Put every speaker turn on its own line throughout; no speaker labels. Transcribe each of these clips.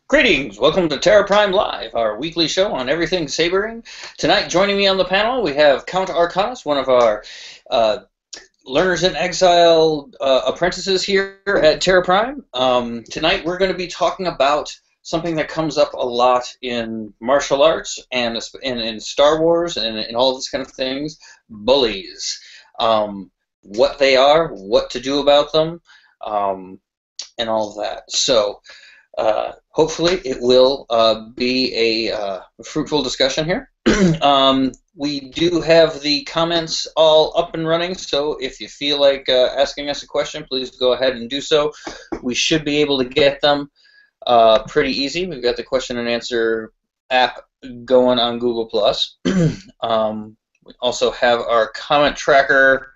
Greetings! Welcome to Terra Prime Live, our weekly show on everything sabering. Tonight, joining me on the panel, we have Count Arcanus, one of our learners in exile apprentices here at Terra Prime. Tonight, we're going to be talking about something that comes up a lot in martial arts and in Star Wars and all this kind of things: bullies. What they are, what to do about them, and all of that. So. Hopefully it will be a fruitful discussion here. We do have the comments all up and running, so if you feel like asking us a question, please go ahead and do so. We should be able to get them pretty easy. We've got the question and answer app going on Google+. We also have our comment tracker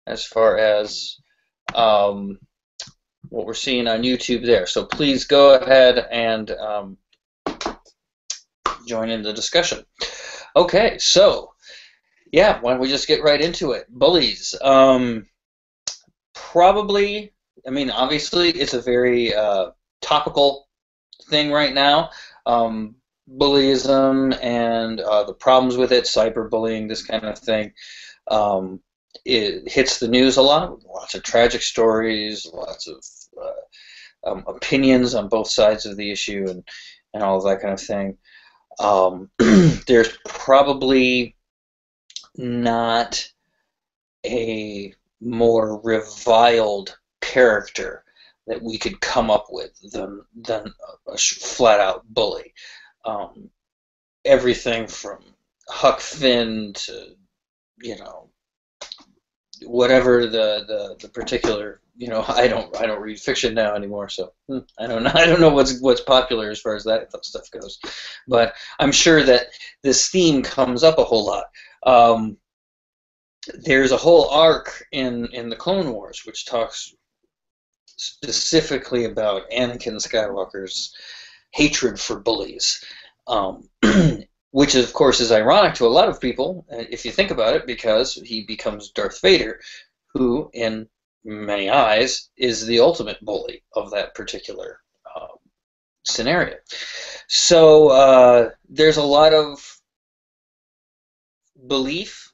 as far as what we're seeing on YouTube there. So please go ahead and join in the discussion. Okay, so yeah, why don't we just get right into it? Bullies. Probably, I mean, obviously, it's a very topical thing right now. Bullyism and the problems with it, cyberbullying, this kind of thing. It hits the news a lot. Lots of tragic stories, lots of opinions on both sides of the issue, and all of that kind of thing. There's probably not a more reviled character that we could come up with than a flat-out bully. Everything from Huck Finn to, you know, whatever the particular, you know, I don't read fiction now anymore, so I don't know what's popular as far as that stuff goes, but I'm sure that this theme comes up a whole lot. There's a whole arc in the Clone Wars which talks specifically about Anakin Skywalker's hatred for bullies. Which, of course, is ironic to a lot of people, if you think about it, because he becomes Darth Vader, who, in many eyes, is the ultimate bully of that particular scenario. So there's a lot of belief,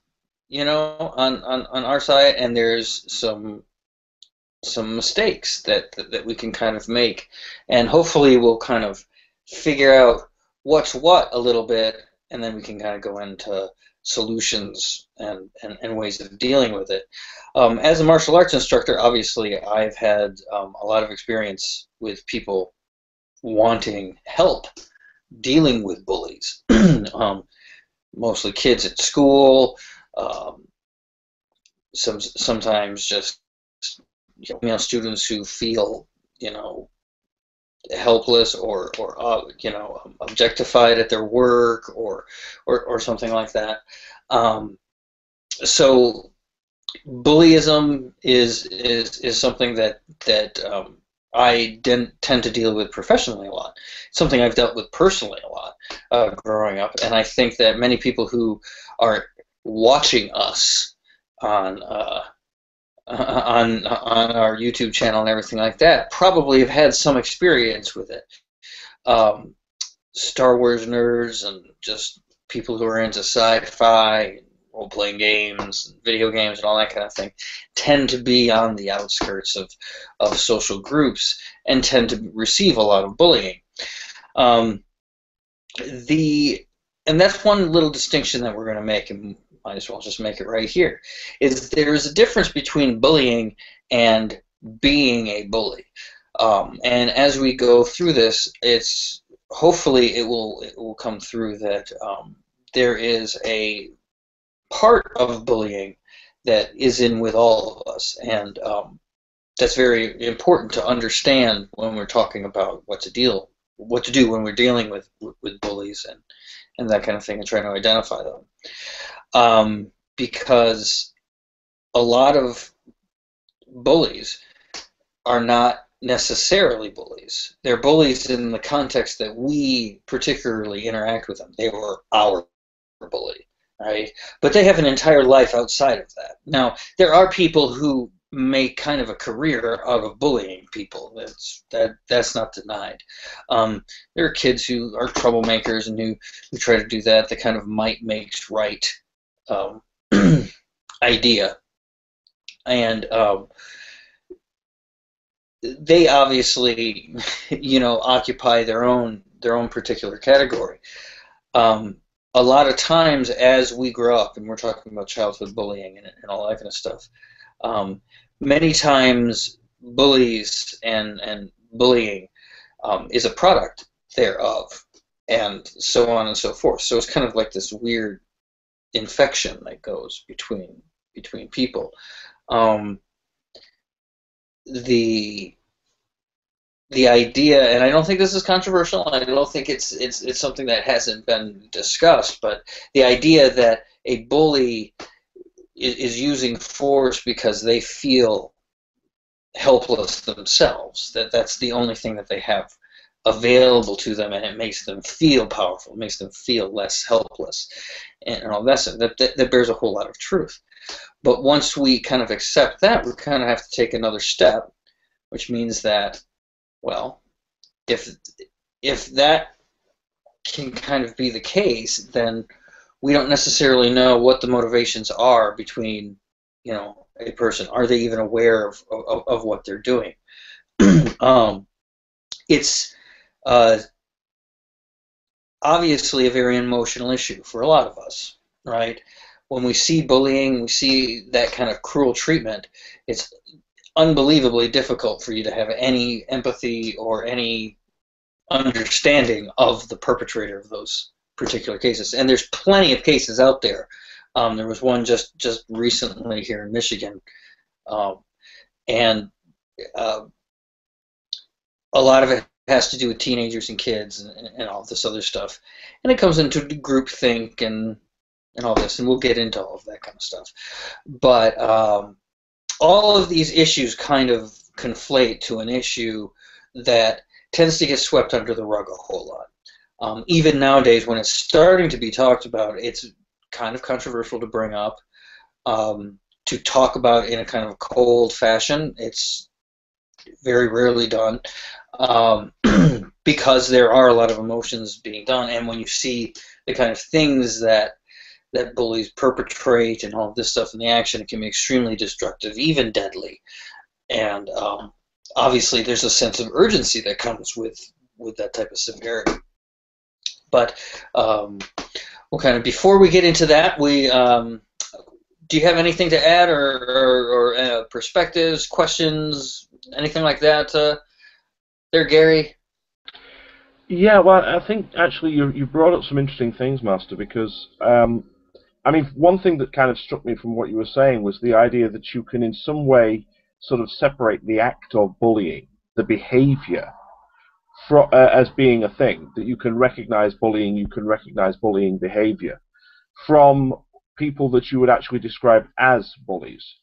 you know, on our side, and there's some mistakes that we can kind of make, and hopefully we'll kind of figure out what's what a little bit, and then we can kind of go into solutions and ways of dealing with it. As a martial arts instructor, obviously, I've had a lot of experience with people wanting help dealing with bullies. Mostly kids at school, sometimes just, you know, students who feel, you know, helpless or you know, objectified at their work or something like that. So bullyism is something that I tend to deal with professionally a lot. It's something I've dealt with personally a lot growing up, and I think that many people who are watching us on our YouTube channel and everything like that probably have had some experience with it. Star Wars nerds and just people who are into sci-fi, role-playing games, and video games, and all that kind of thing tend to be on the outskirts of social groups and tend to receive a lot of bullying. And that's one little distinction that we're going to make, and might as well just make it right here, is there's a difference between bullying and being a bully. And as we go through this, hopefully it will come through that there is a part of bullying that is in with all of us, and that's very important to understand when we're talking about what to do when we're dealing with bullies and that kind of thing, and trying to identify them. Because a lot of bullies are not necessarily bullies. They're bullies in the context that we particularly interact with them. They were our bully, right? But they have an entire life outside of that. Now, there are people who make kind of a career out of bullying people. That's not denied. There are kids who are troublemakers and who try to do that. The kind of might makes right um, idea, and they obviously, occupy their own particular category. Um, a lot of times, as we grow up, and we're talking about childhood bullying and all that kind of stuff, um, many times bullies and bullying is a product thereof, and so on and so forth. So it's kind of like this weird infection that goes between people. Um, the the idea, and I don't think this is controversial. I don't think it's something that hasn't been discussed, but the idea that a bully is using force because they feel helpless themselves, that's the only thing that they have available to them, and it makes them feel powerful, it makes them feel less helpless, and all that bears a whole lot of truth. But once we kind of accept that, we kind of have to take another step, which means that, well, if that can kind of be the case, then we don't necessarily know what the motivations are between, a person. Are they even aware of what they're doing? It's obviously a very emotional issue for a lot of us, right? When we see bullying, we see that kind of cruel treatment, it's unbelievably difficult for you to have any empathy or any understanding of the perpetrator of those particular cases. And there's plenty of cases out there. There was one just recently here in Michigan, and a lot of it has to do with teenagers and kids and all this other stuff. And it comes into groupthink and all this, and we'll get into all of that kind of stuff. But all of these issues kind of conflate to an issue that tends to get swept under the rug a whole lot. Even nowadays, when it's starting to be talked about, it's kind of controversial to bring up, to talk about in a kind of cold fashion. It's very rarely done, because there are a lot of emotions being done, and when you see the kind of things that bullies perpetrate and all this stuff in the action, it can be extremely destructive, even deadly. And obviously, there's a sense of urgency that comes with that type of severity. But well, kind of before we get into that, do you have anything to add, or perspectives, questions, anything like that, there, Gary?
Yeah, well, I think actually you brought up some interesting things, Master, because I mean, one thing that kind of struck me from what you were saying was the idea that you can in some way sort of separate the act of bullying, the behavior, as being a thing, that you can recognize bullying, you can recognize bullying behavior from people that you would actually describe as bullies.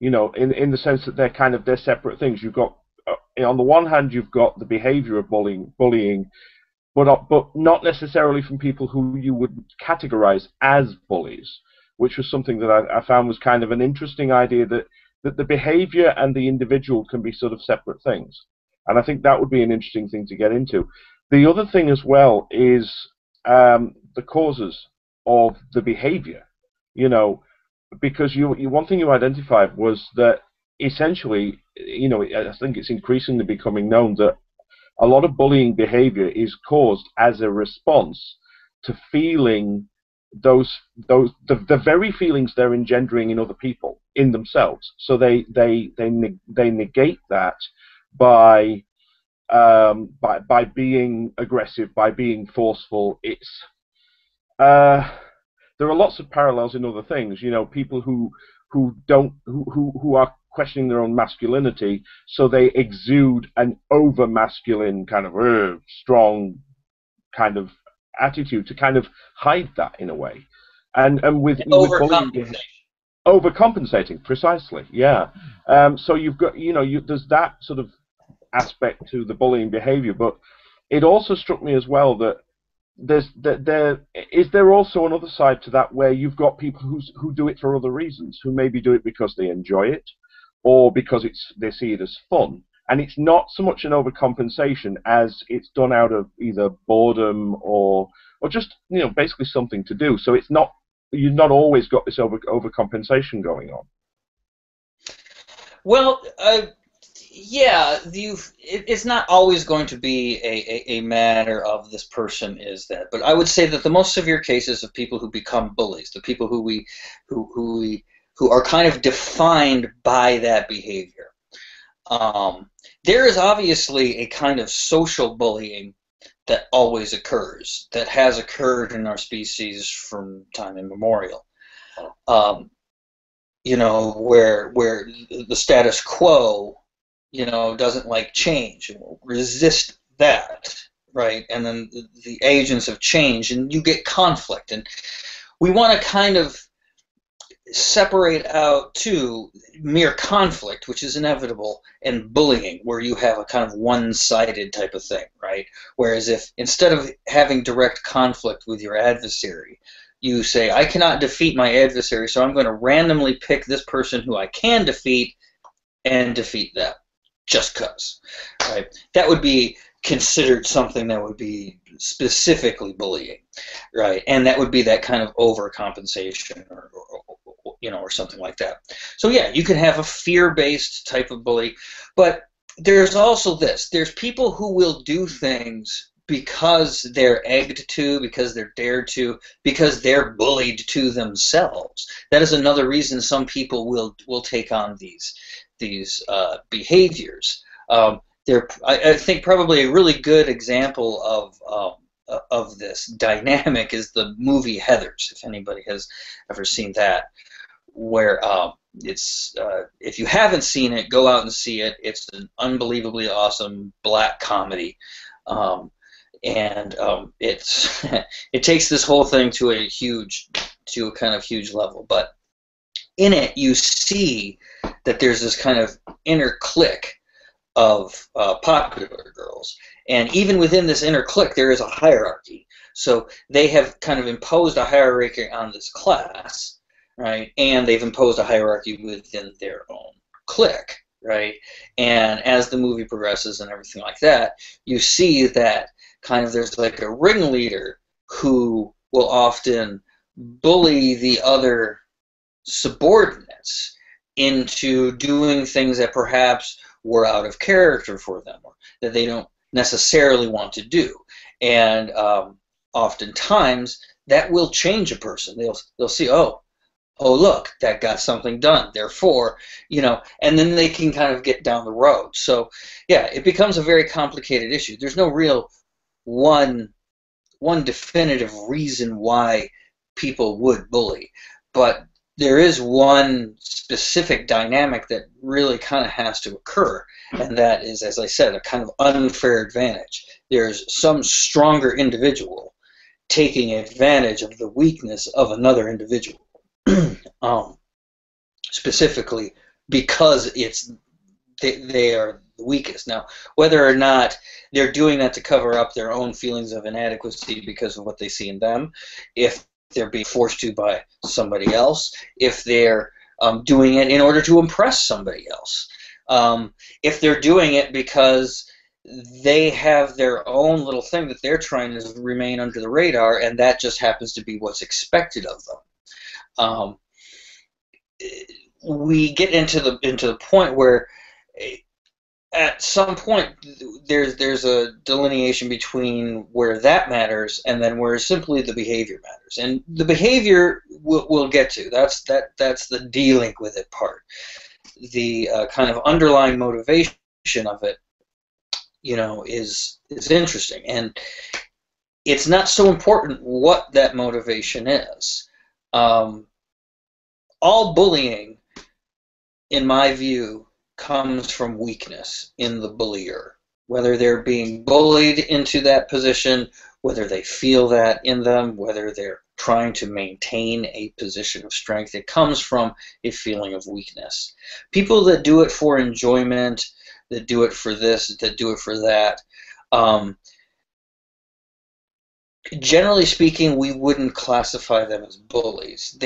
In the sense that they're separate things. You've got, on the one hand, you've got the behavior of bullying, but not necessarily from people who you would categorize as bullies, which was something that I found was kind of an interesting idea, that the behavior and the individual can be sort of separate things. And I think that would be an interesting thing to get into. The other thing as well is the causes of the behavior, because one thing you identified was that essentially, I think it's increasingly becoming known that a lot of bullying behavior is caused as a response to feeling the very feelings they're engendering in other people, in themselves. So they negate that by being aggressive, by being forceful. There are lots of parallels in other things. People who are questioning their own masculinity, so they exude an over masculine kind of strong kind of attitude to kind of hide that in a way. And with bullying, overcompensating, precisely, yeah. So you've got, there's that sort of aspect to the bullying behavior, but it also struck me as well that there also another side to that, where you've got people who do it for other reasons, who maybe do it because they enjoy it, or because they see it as fun. And it's not so much an overcompensation as it's done out of either boredom or just basically something to do. So it's not you've not always got this overcompensation going on.
Well, yeah, it's not always going to be a matter of this person is that, but I would say that the most severe cases of people who become bullies, the people who are kind of defined by that behavior, there is obviously a kind of social bullying that always occurs, that has occurred in our species from time immemorial. Um, where the status quo, doesn't like change and will resist that, right? And then the agents of change, and you get conflict, and we want to kind of separate out too mere conflict, which is inevitable, and bullying, where you have a kind of one-sided type of thing, right? Whereas if instead of having direct conflict with your adversary, you say, I cannot defeat my adversary, so I'm going to randomly pick this person who I can defeat and defeat them, just because, right? That would be considered something that would be specifically bullying, right? And that would be that kind of overcompensation or something like that. So yeah, you can have a fear-based type of bully, but there's also this. There's people who will do things because they're egged to, because they're dared to, because they're bullied to themselves. That is another reason some people will take on these behaviors. I think probably a really good example of this dynamic is the movie Heathers, if anybody has ever seen that, where it's if you haven't seen it, go out and see it. It's an unbelievably awesome black comedy. It's it takes this whole thing to a kind of huge level. But in it, you see that there's this kind of inner clique of popular girls, and even within this inner clique, there is a hierarchy. So they have kind of imposed a hierarchy on this class, right? And they've imposed a hierarchy within their own clique, right? And as the movie progresses and everything like that, you see that kind of there's like a ringleader who will often bully the other subordinates into doing things that perhaps were out of character for them, or that they don't necessarily want to do. And oftentimes that will change a person. They'll see, oh look, that got something done. Therefore, and then they can kind of get down the road. So yeah, it becomes a very complicated issue. There's no real one definitive reason why people would bully, but there is one specific dynamic that really kind of has to occur, and that is, as I said, a kind of unfair advantage. There's some stronger individual taking advantage of the weakness of another individual, specifically because they are the weakest. Now, whether or not they're doing that to cover up their own feelings of inadequacy because of what they see in them, if they're being forced to by somebody else, if they're doing it in order to impress somebody else, if they're doing it because they have their own little thing that they're trying to remain under the radar, and that just happens to be what's expected of them. We get into the point where at some point there's a delineation between where that matters and then where simply the behavior matters. And the behavior we'll get to. That's the dealing with it part. The kind of underlying motivation of it, is interesting, and it's not so important what that motivation is. All bullying, in my view, comes from weakness in the bullier. Whether they're being bullied into that position, whether they feel that in them, whether they're trying to maintain a position of strength, it comes from a feeling of weakness. People that do it for enjoyment, that do it for this, that do it for that, generally speaking, we wouldn't classify them as bullies.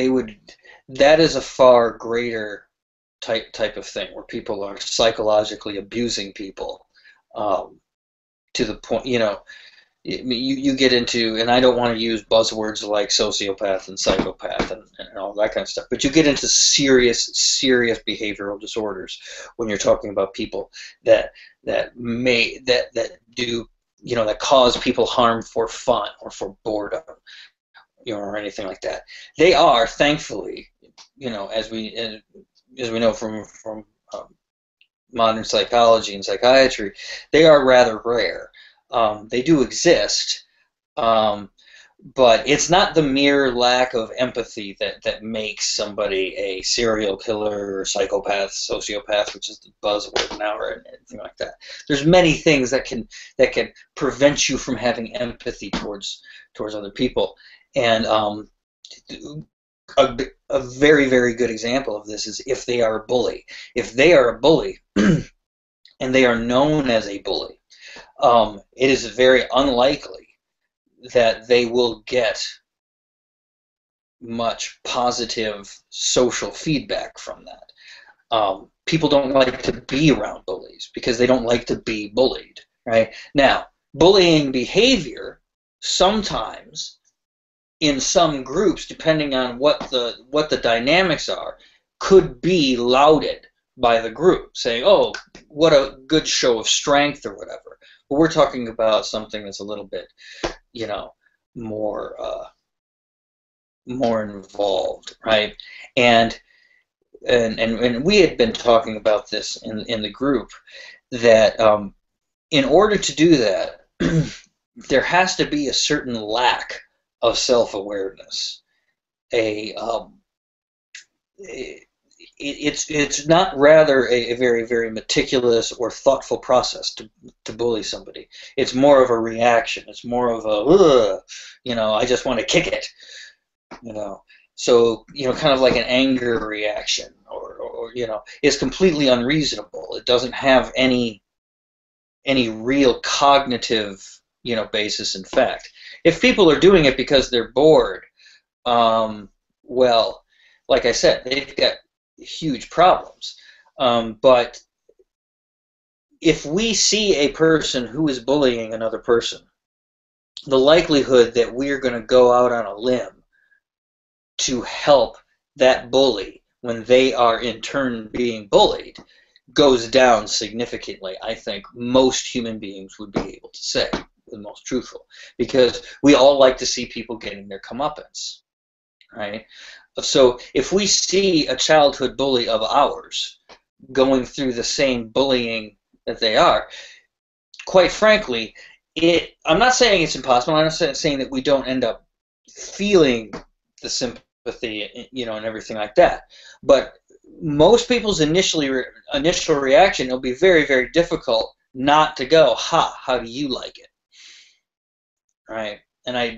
That is a far greater type of thing, where people are psychologically abusing people, to the point, you get into, and I don't want to use buzzwords like sociopath and psychopath and all that kind of stuff, but you get into serious behavioral disorders when you're talking about people that do, that cause people harm for fun or for boredom, or anything like that. They are, thankfully, as we know from modern psychology and psychiatry, they are rather rare. They do exist, but it's not the mere lack of empathy that makes somebody a serial killer or psychopath, sociopath, which is the buzzword now, or anything like that. There's many things that can prevent you from having empathy towards other people, and a very, very good example of this is if they are a bully. If they are a bully and they are known as a bully, it is very unlikely that they will get much positive social feedback from that. People don't like to be around bullies because they don't like to be bullied, right? Now, bullying behavior sometimes in some groups, depending on what the dynamics are, could be lauded by the group, saying, "Oh, what a good show of strength," or whatever. But we're talking about something that's a little bit, more more involved, right? And we had been talking about this in the group, that in order to do that, there has to be a certain lack of self-awareness. It's not rather a very, very meticulous or thoughtful process to bully somebody. It's more of a reaction. It's more of a, I just want to kick it, So, kind of like an anger reaction, or is completely unreasonable. It doesn't have any real cognitive, basis in fact. If people are doing it because they're bored, well, like I said, they've got huge problems. But if we see a person who is bullying another person, the likelihood that we're going to go out on a limb to help that bully when they are in turn being bullied goes down significantly. I think most human beings would be able to say, the most truthful, because we all like to see people getting their comeuppance, right? So if we see a childhood bully of ours going through the same bullying that they are, quite frankly, I'm not saying it's impossible. I'm not saying that we don't end up feeling the sympathy, and everything like that. But most people's initial reaction, it'll be very, very difficult not to go, "Ha, how do you like it?" Right? And I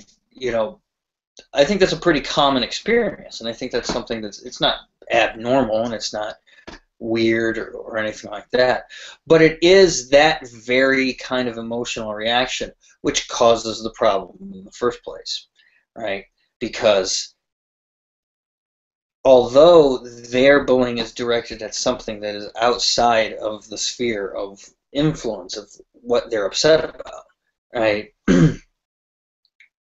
think that's a pretty common experience, and I think that's something it's not abnormal and it's not weird or anything like that, but it is that very kind of emotional reaction which causes the problem in the first place, right? Because although their bullying is directed at something that is outside of the sphere of influence of what they're upset about, right?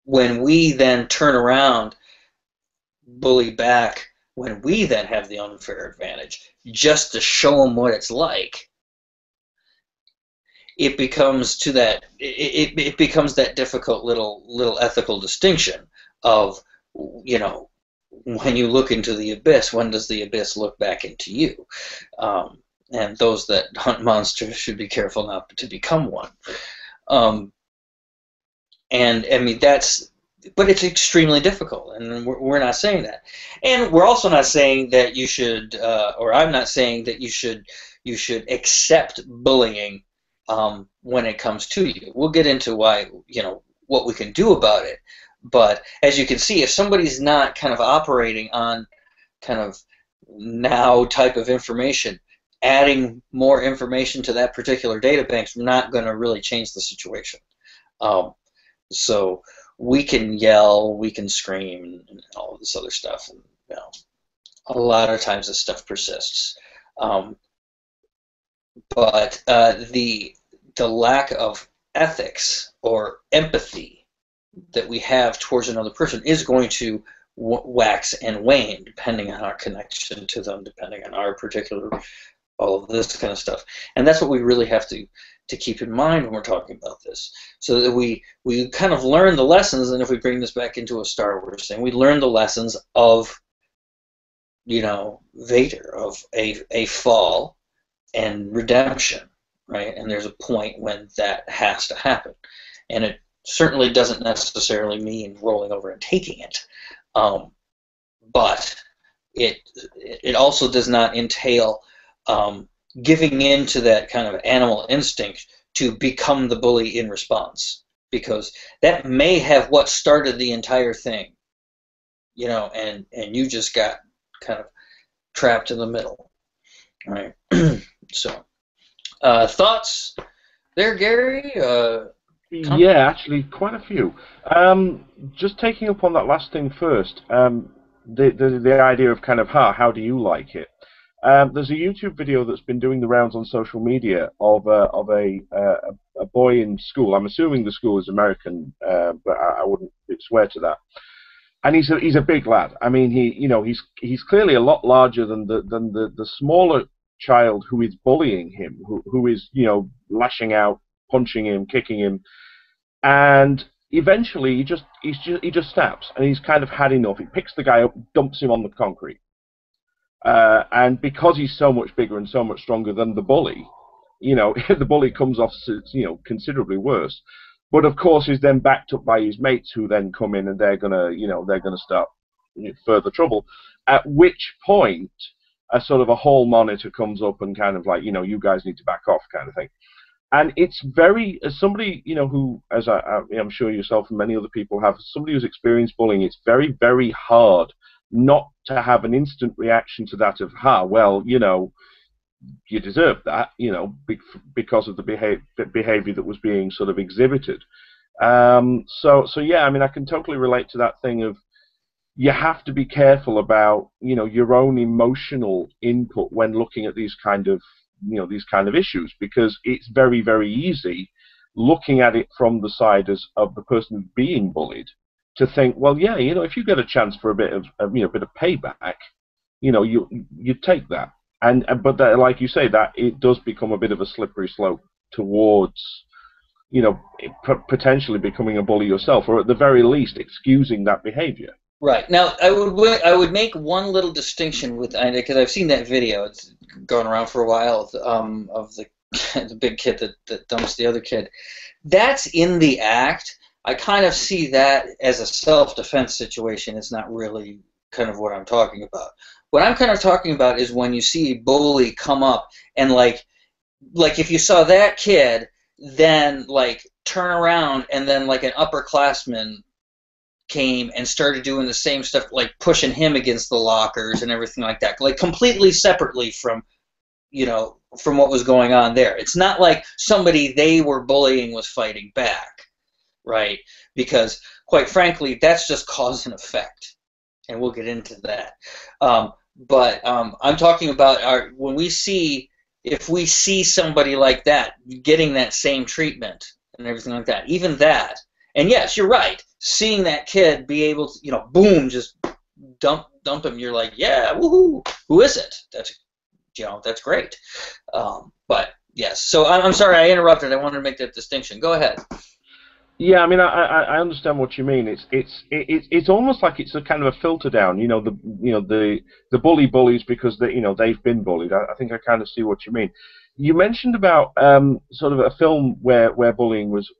When we then turn around, bully back, when we then have the unfair advantage, just to show them what it's like, it becomes it becomes that difficult little ethical distinction of, when you look into the abyss, when does the abyss look back into you? And those that hunt monsters should be careful not to become one. And I mean, but it's extremely difficult, and we're not saying that. And we're also not saying that you should, or I'm not saying that you should accept bullying when it comes to you. We'll get into why, what we can do about it. But as you can see, if somebody's not kind of operating on kind of now type of information, adding more information to that particular data bank's not going to really change the situation. So we can yell, we can scream, and all of this other stuff, and a lot of times this stuff persists. Um, but the lack of ethics or empathy that we have towards another person is going to wax and wane depending on our connection to them, depending on our particular, all of this kind of stuff. And that's what we really have to keep in mind when we're talking about this, so that we kind of learn the lessons. And if we bring this back into a Star Wars thing, we learn the lessons of, you know, Vader, of a fall and redemption, right? And there's a point when that has to happen, and it certainly doesn't necessarily mean rolling over and taking it, but it also does not entail giving in to that kind of animal instinct to become the bully in response, because that may have what started the entire thing, you know, and you just got kind of trapped in the middle, right? So, thoughts there, Gary?
Yeah, actually, quite a few. Just taking up on that last thing first, the idea of kind of how do you like it? There's a YouTube video that's been doing the rounds on social media of a boy in school. I'm assuming the school is American, but I wouldn't swear to that. And he's a big lad. I mean, he's clearly a lot larger than the smaller child who is bullying him, who is, you know, lashing out, punching him, kicking him, and eventually he just snaps, and he's kind of had enough. He picks the guy up, dumps him on the concrete, and because he's so much bigger and so much stronger than the bully, you know, the bully comes off, you know, considerably worse. But of course, he's then backed up by his mates, who then come in and they're gonna start, you know, further trouble. At which point, a sort of a hall monitor comes up and kind of like, you know, you guys need to back off, kind of thing. And it's very, as somebody, you know, who, as I'm sure yourself and many other people have, somebody who's experienced bullying, it's very, very hard not to have an instant reaction to that of, well, you know, you deserve that, you know, because of the behavior that was being sort of exhibited. So yeah, I mean, I can totally relate to that thing of, you have to be careful about, you know, your own emotional input when looking at these kind of, you know, these kind of issues, because it's very, very easy looking at it from the side of the person who's being bullied to think, well, yeah, you know, if you get a chance for a bit of, you know, a bit of payback, you know, you take that. But that, like you say, that it does become a bit of a slippery slope towards, you know, potentially becoming a bully yourself, or at the very least excusing that behavior.
Right. Now, I would make one little distinction with, because I've seen that video. It's gone around for a while, of the the big kid that dumps the other kid. That's in the act. I kind of see that as a self-defense situation. It's not really kind of what I'm talking about. What I'm kind of talking about is when you see a bully come up and like if you saw that kid then like turn around and then like an upperclassman came and started doing the same stuff, like pushing him against the lockers and everything like that, like completely separately from, you know, from what was going on there. It's not like somebody they were bullying was fighting back, right? Because quite frankly, that's just cause and effect, and we'll get into that. But I'm talking about when we see, if we see somebody like that getting that same treatment and everything like that, even that. And yes, you're right. Seeing that kid be able to, you know, boom, just dump him. You're like, yeah, woohoo! Who is it? That's, you know, that's great. But yes, so I'm sorry I interrupted. I wanted to make that distinction. Go ahead.
Yeah, I mean, I understand what you mean. It's almost like it's a kind of a filter down. You know, the bully bullies because they've been bullied. I think I kind of see what you mean. You mentioned about sort of a film where bullying was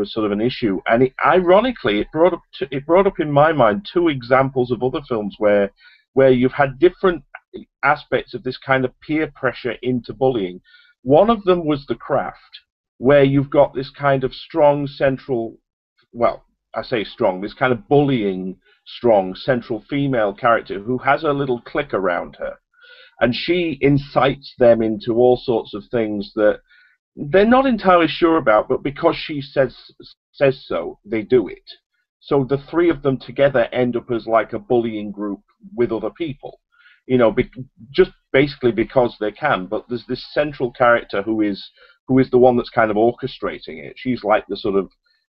sort of an issue, and ironically it brought up in my mind two examples of other films where you've had different aspects of this kind of peer pressure into bullying. One of them was The Craft, where you've got this kind of strong central, well, I say strong, this kind of bullying strong central female character who has a little clique around her. And she incites them into all sorts of things that they're not entirely sure about, but because she says so, they do it. So the three of them together end up as like a bullying group with other people. You know, just basically because they can. But there's this central character who is the one that's kind of orchestrating it. She's like the sort of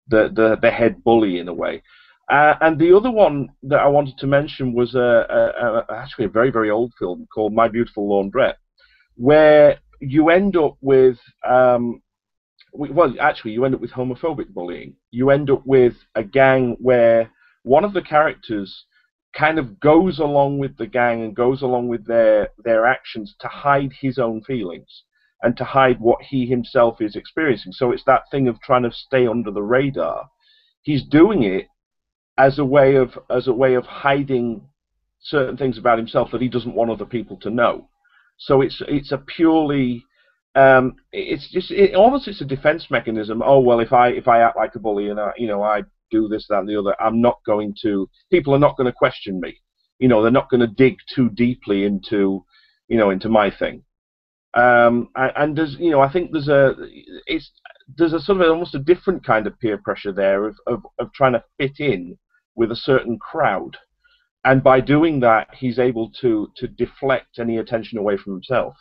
the head bully in a way. And the other one that I wanted to mention was actually a very, very old film called My Beautiful Laundrette, where you end up with well, actually, you end up with homophobic bullying. You end up with a gang where one of the characters kind of goes along with the gang and goes along with their actions to hide his own feelings and to hide what he himself is experiencing. So it's that thing of trying to stay under the radar. He's doing it as a way of hiding certain things about himself that he doesn't want other people to know. So it's a purely it's a defense mechanism. Oh well, if I act like a bully and I do this, that, and the other, people are not going to question me. They're not going to dig too deeply into my thing. And there's I think there's a sort of almost a different kind of peer pressure there of trying to fit in with a certain crowd, and by doing that he's able to deflect any attention away from himself.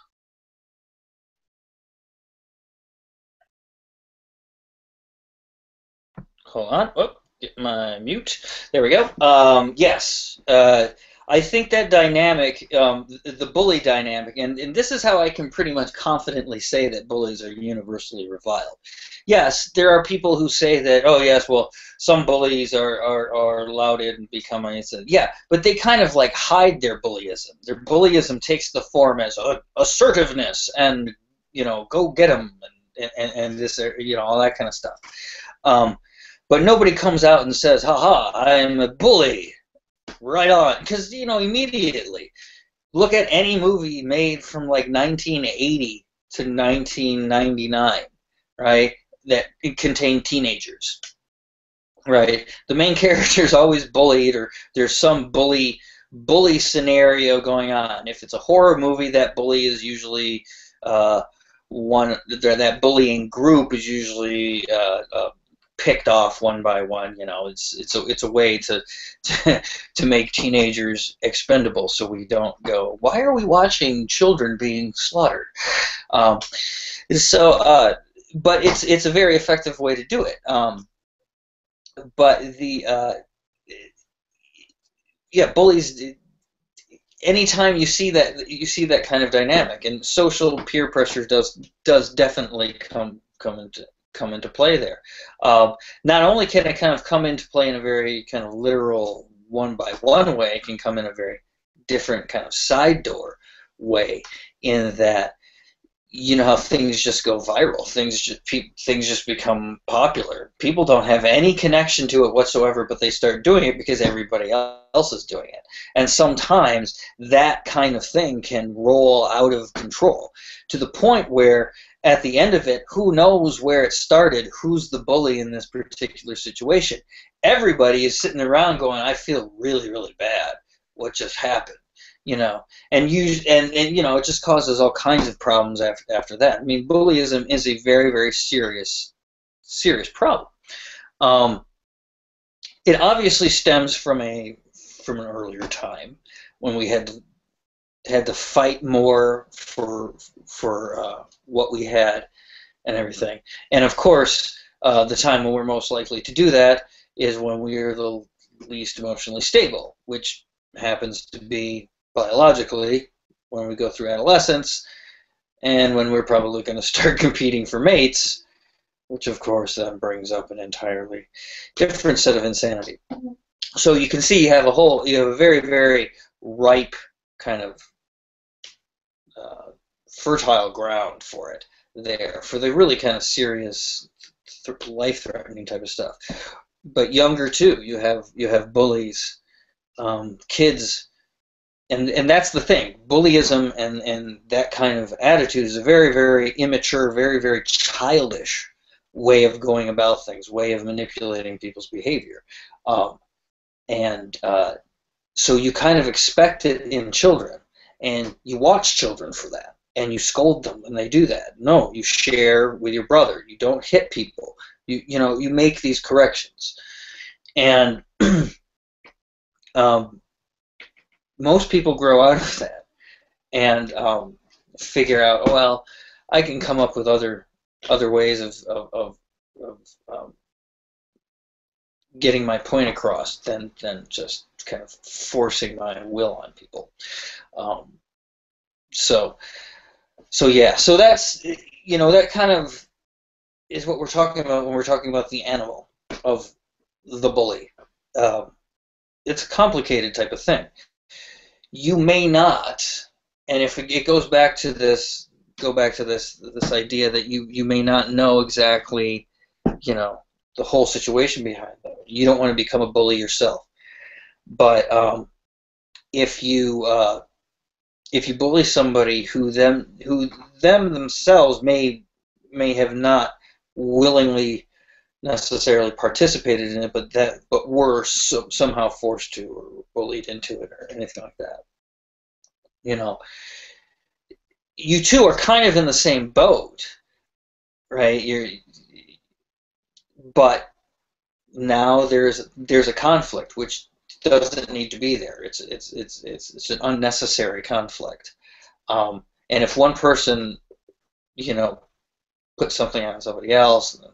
Hold on. Oh, get my mute. There we go. Yes. I think that dynamic, the bully dynamic, and this is how I can pretty much confidently say that bullies are universally reviled. Yes, there are people who say that, oh yes, well, some bullies are lauded and become yeah, but they kind of like hide their bullyism. Their bullyism takes the form as assertiveness and go get them and this all that kind of stuff. But nobody comes out and says, haha, I'm a bully. Right on. Because, immediately, look at any movie made from like 1980 to 1999, right, that contained teenagers, right? The main character is always bullied, or there's some bully scenario going on. If it's a horror movie, that bully is usually that bullying group is usually picked off one by one. It's a way to make teenagers expendable, so we don't go, why are we watching children being slaughtered? But it's a very effective way to do it. But bullies. Anytime you see that kind of dynamic, and social peer pressure does definitely come into play there. Not only can it kind of come into play in a very kind of literal one-by-one way, it can come in a very different kind of side door way, in that how things just go viral, things just become popular. People don't have any connection to it whatsoever, but they start doing it because everybody else is doing it. And sometimes that kind of thing can roll out of control to the point where at the end of it, who knows where it started, who's the bully in this particular situation. Everybody is sitting around going, I feel really, really bad. What just happened? And it just causes all kinds of problems after that. I mean, bullyism is a very, very serious problem. It obviously stems from an earlier time when we had to fight more for what we had and everything. And of course, the time when we're most likely to do that is when we're the least emotionally stable, which happens to be biologically when we go through adolescence, and when we're probably going to start competing for mates, which of course then brings up an entirely different set of insanity. So you can see you have a very, very ripe kind of fertile ground for it there, for the really kind of serious, life-threatening type of stuff. But younger too, you have bullies, kids. And that's the thing. Bullyism and that kind of attitude is a very, very immature, very, very childish way of going about things, way of manipulating people's behavior. So you kind of expect it in children, and you watch children for that, and you scold them when they do that. No, you share with your brother. You don't hit people. You make these corrections. And most people grow out of that, and figure out, well, I can come up with other ways of getting my point across than just kind of forcing my will on people. Um, so yeah, so that's that kind of is what we're talking about when we're talking about the animal of the bully. Um, it's a complicated type of thing. You may not, and if it goes back to this idea that you may not know exactly, you know, the whole situation behind it. You don't want to become a bully yourself, but if you if you bully somebody who them themselves may have not willingly necessarily participated in it, but were somehow forced to or bullied into it or anything like that. You know, you two are kind of in the same boat, right? But now there's a conflict which doesn't need to be there. It's an unnecessary conflict. And if one person, you know, puts something on somebody else and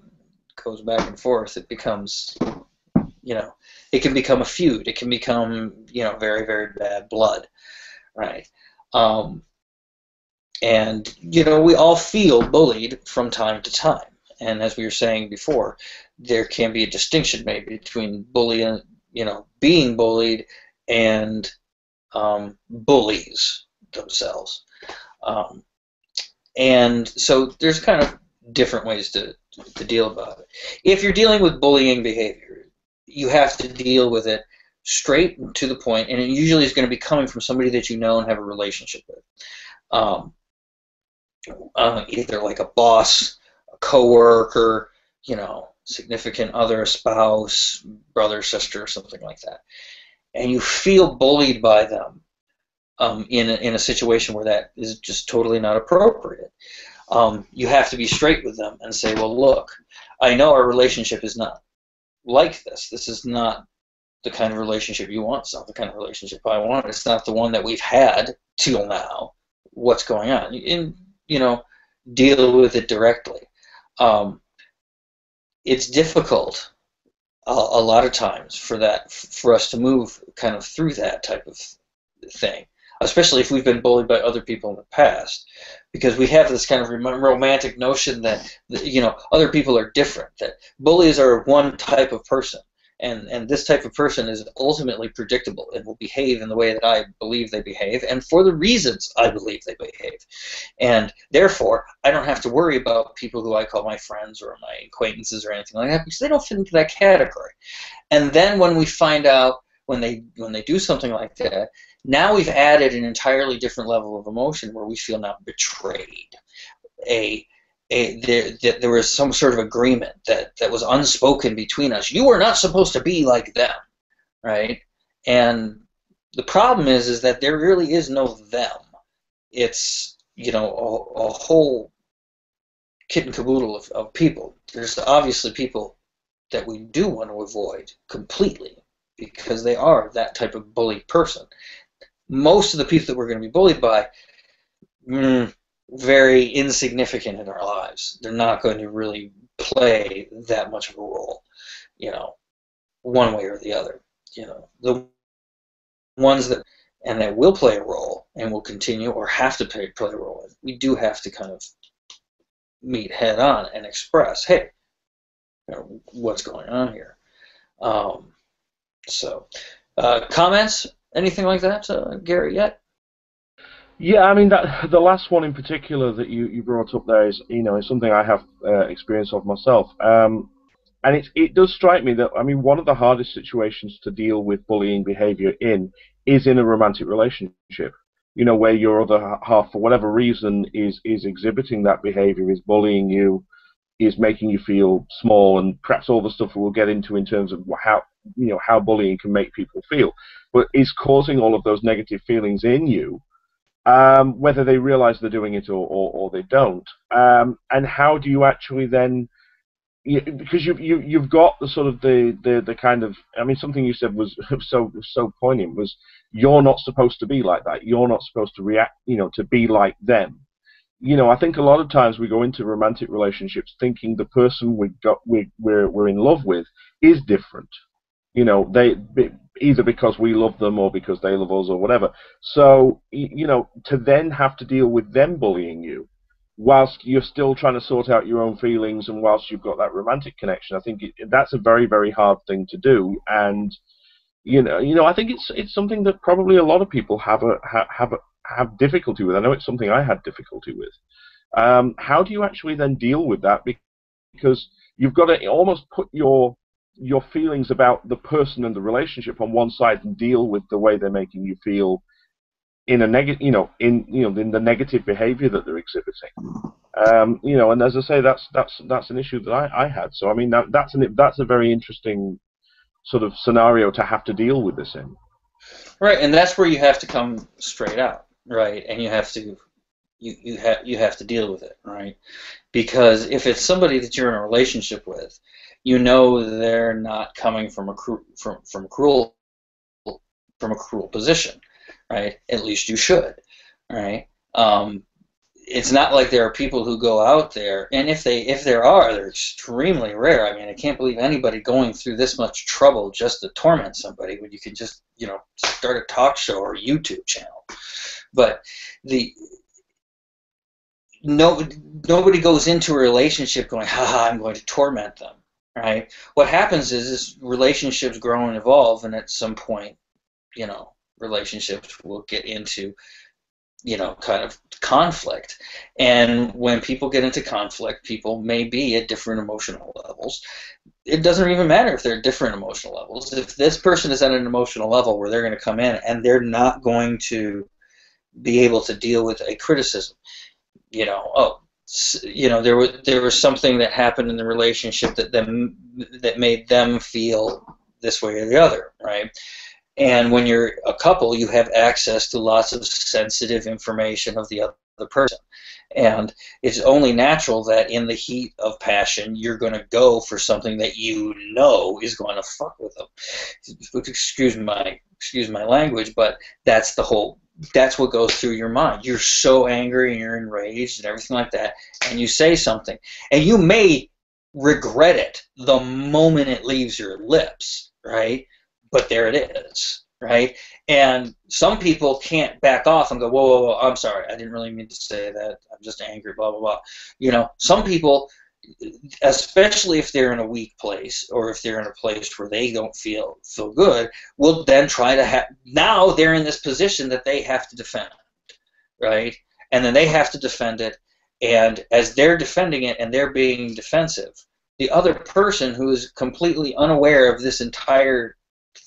goes back and forth, it becomes, you know, it can become a feud. It can become, very, very bad blood, right? Um, and, we all feel bullied from time to time. And as we were saying before, there can be a distinction made between bullying, being bullied and bullies themselves. Um, and so there's kind of different ways to deal about it. If you're dealing with bullying behavior, you have to deal with it straight to the point, and it usually is going to be coming from somebody that you know and have a relationship with. Um, Either like a boss, a coworker, significant other, a spouse, brother, sister, something like that. And you feel bullied by them in a situation where that is just totally not appropriate. You have to be straight with them and say, well, look, I know our relationship is not like this. This is not the kind of relationship you want. It's not the kind of relationship I want. It's not the one that we've had till now. What's going on? And, deal with it directly. Um, it's difficult a lot of times for us to move kind of through that type of thing, especially if we've been bullied by other people in the past, because we have this kind of romantic notion that other people are different, that bullies are one type of person, and this type of person is ultimately predictable and will behave in the way that I believe they behave and for the reasons I believe they behave, and therefore I don't have to worry about people who I call my friends or my acquaintances or anything like that because they don't fit into that category. And then when we find out when they do something like that, now we've added an entirely different level of emotion where we feel now betrayed. There was some sort of agreement that was unspoken between us. You were not supposed to be like them, right? And the problem is that there really is no them. It's a whole kit and caboodle of people. There's obviously people that we do want to avoid completely because they are that type of bully person. Most of the people that we're going to be bullied by, very insignificant in our lives. They're not going to really play that much of a role, one way or the other. The ones that will play a role and will continue or have to play a role, we do have to kind of meet head on and express, hey, what's going on here? Comments, anything like that, Gary, yet?
Yeah, I mean that the last one in particular that you brought up there is is something I have experience of myself, and it does strike me that one of the hardest situations to deal with bullying behaviour is in a romantic relationship, where your other half for whatever reason is exhibiting that behaviour, is bullying you, is making you feel small, and perhaps all the stuff we'll get into in terms of how bullying can make people feel, but is causing all of those negative feelings in you. Whether they realize they're doing it or they don't. And how do you actually then, because you've got the sort of the kind of, I mean, something you said was so poignant, was you're not supposed to be like that. You're not supposed to react, to be like them. I think a lot of times we go into romantic relationships thinking the person we're in love with is different. They either because we love them or because they love us or whatever. So to then have to deal with them bullying you whilst you're still trying to sort out your own feelings and whilst you've got that romantic connection, I think that's a very, very hard thing to do. And I think it's something that probably a lot of people have difficulty with. I know it's something I had difficulty with. How do you actually then deal with that? Because you've got to almost put your feelings about the person and the relationship on one side and deal with the way they're making you feel in a negative, in the negative behavior that they're exhibiting. And as I say, that's an issue that I had. So I mean, that's a very interesting sort of scenario to have to deal with this in.
Right, and that's where you have to come straight out, right? And you have to you have to deal with it, right? Because if it's somebody that you're in a relationship with, they're not coming from a cruel position, right? At least you should, right? It's not like there are people who go out there, and if there are, they're extremely rare. I mean, I can't believe anybody going through this much trouble just to torment somebody when you can just start a talk show or a YouTube channel. But nobody goes into a relationship going, haha, I'm going to torment them, right? What happens is relationships grow and evolve, and at some point, relationships will get into kind of conflict. And when people get into conflict, people may be at different emotional levels. It doesn't even matter if they're at different emotional levels. If this person is at an emotional level where they're going to come in and they're not going to be able to deal with a criticism, there was something that happened in the relationship that made them feel this way or the other, right? And when you're a couple, you have access to lots of sensitive information of the other person. And it's only natural that in the heat of passion, you're going to go for something that is going to fuck with them. Excuse my language, but that's what goes through your mind. You're so angry and you're enraged and everything like that, and you say something. And you may regret it the moment it leaves your lips, right? But there it is, right? And some people can't back off and go, whoa, whoa, whoa, I'm sorry, I didn't really mean to say that, I'm just angry, blah, blah, blah. Some people, especially if they're in a weak place or if they're in a place where they don't feel good, will then try to now they're in this position that they have to defend, right? And then they have to defend it, and as they're defending it and they're being defensive, the other person who is completely unaware of this entire